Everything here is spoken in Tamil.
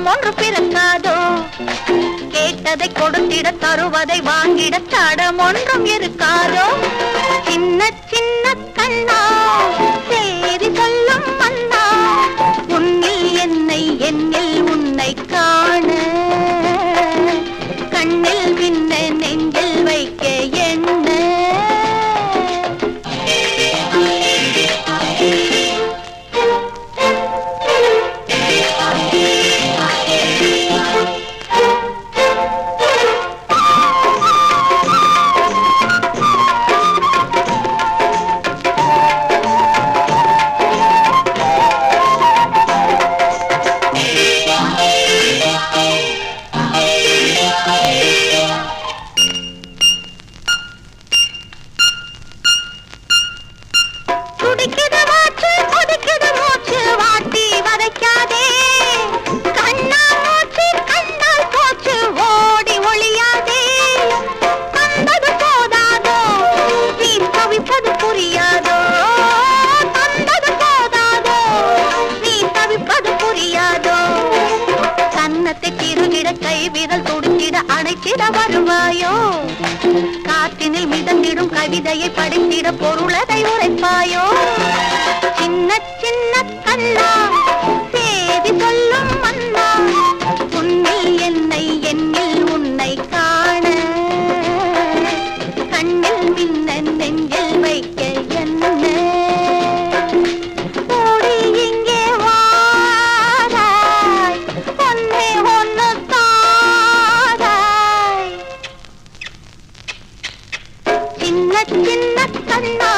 தடம் ஒன்று பிறக்காதோ கேட்டதை கொடுத்திட தருவதை வாங்கிட தடம் ஒன்றும் இருக்காதோ சின்ன சின்ன கண்ணா சேரி சொல்லும் மன்னா உன்னில் என்னை என்னில் உன்னை காண கண்ணில் விண்ண நெஞ்சில் வைக்க என்ன கைவிரல் துடித்திட அணைத்திட வருவாயோ காற்றினில் மிதந்திடும் கவிதையை படித்திட பொருளதை உரைப்பாயோ சின்ன சின்ன கண்ணா சேதி சொல்லும் மன்னா உன்னில் என்னை என்னில் உன்னை காண கண்ணில் மின்ன நெஞ்சில் வைக்க என்ன சின்ன சின்ன கண்ணா